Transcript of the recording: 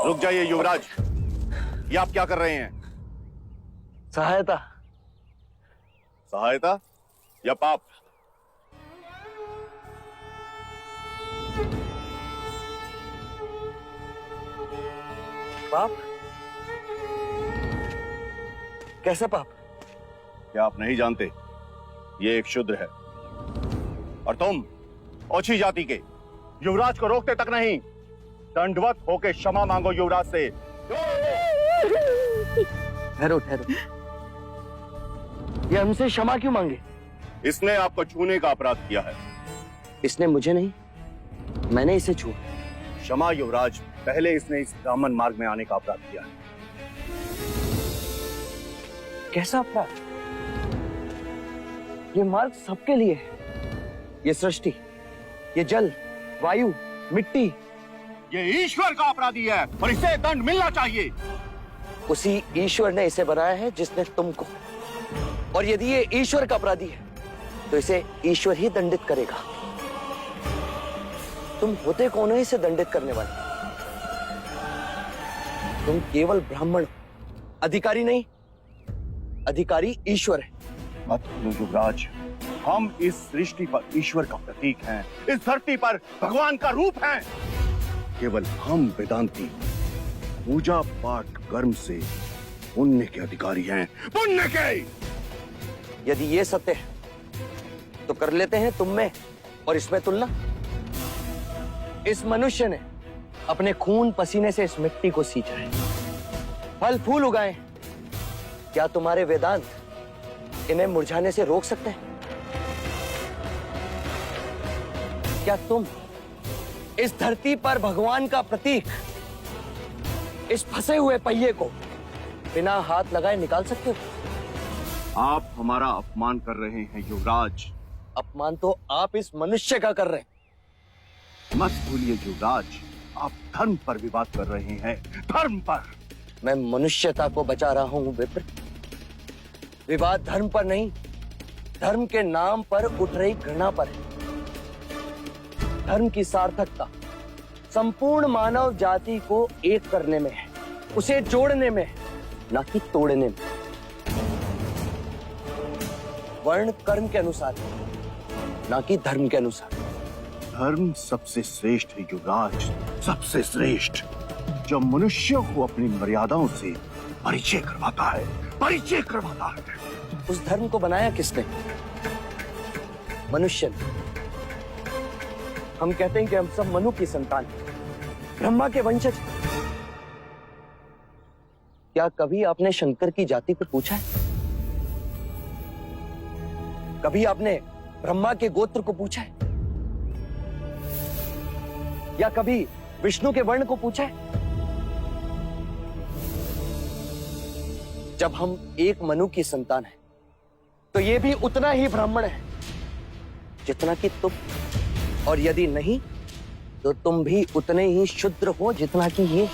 रुक जाइए युवराज, ये आप क्या कर रहे हैं? सहायता। सहायता या पाप? पाप? कैसा पाप? क्या आप नहीं जानते? ये एक शूद्र है और तुम ओछी जाति के युवराज को रोकते तक नहीं। दंडवत होके क्षमा मांगो युवराज से। ठहरो ठहरो, ये हमसे क्षमा क्यों मांगे? इसने आपको छूने का अपराध किया है। इसने मुझे नहीं, मैंने इसे छुआ। क्षमा युवराज, पहले इसने इस ब्राह्मण मार्ग में आने का अपराध किया है। कैसा अपराध? ये मार्ग सबके लिए है। ये सृष्टि, ये जल, वायु, मिट्टी, ये ईश्वर का अपराधी है और इसे दंड मिलना चाहिए। उसी ईश्वर ने इसे बनाया है जिसने तुमको। और यदि ये ईश्वर का अपराधी है तो इसे ईश्वर ही दंडित करेगा। तुम होते कौन हो इसे दंडित करने वाले? तुम केवल ब्राह्मण हो, अधिकारी नहीं। अधिकारी ईश्वर है। मत भूलो युवराज, हम इस सृष्टि पर ईश्वर का प्रतीक हैं, इस धरती पर भगवान का रूप हैं। केवल हम वेदांती पूजा पाठ कर्म से पुण्य के अधिकारी हैं, पुण्य के। यदि ये सत्य है तो कर लेते हैं तुम में और इसमें तुलना। इस मनुष्य ने अपने खून पसीने से इस मिट्टी को सींचा है, फल फूल उगाए। क्या तुम्हारे वेदांत इन्हें मुरझाने से रोक सकते हैं? क्या तुम इस धरती पर भगवान का प्रतीक, इस फंसे हुए पहिए को बिना हाथ लगाए निकाल सकते हो? आप हमारा अपमान कर रहे हैं युवराज। अपमान तो आप इस मनुष्य का कर रहे हैं। मत भूलिए युवराज, आप धर्म पर विवाद कर रहे हैं, धर्म पर। मैं मनुष्यता को बचा रहा हूं विप्र। विवाद धर्म पर नहीं, धर्म के नाम पर उठ रही घृणा पर है। धर्म की सार्थकता संपूर्ण मानव जाति को एक करने में है, उसे जोड़ने में है, ना कि तोड़ने में। वर्ण कर्म के अनुसार, ना कि धर्म के अनुसार। धर्म सबसे श्रेष्ठ है युवराज, सबसे श्रेष्ठ, जो मनुष्यों को अपनी मर्यादाओं से परिचय करवाता है, परिचय करवाता है। उस धर्म को बनाया किसने? मनुष्य ने। हम कहते हैं कि हम सब मनु की संतान हैं, ब्रह्मा के वंशज। क्या कभी आपने शंकर की जाति को पूछा है? कभी आपने ब्रह्मा के गोत्र को पूछा है? या कभी विष्णु के वर्ण को पूछा है? जब हम एक मनु की संतान हैं, तो ये भी उतना ही ब्राह्मण है जितना कि तुम। और यदि नहीं तो तुम भी उतने ही शूद्र हो जितना कि ये।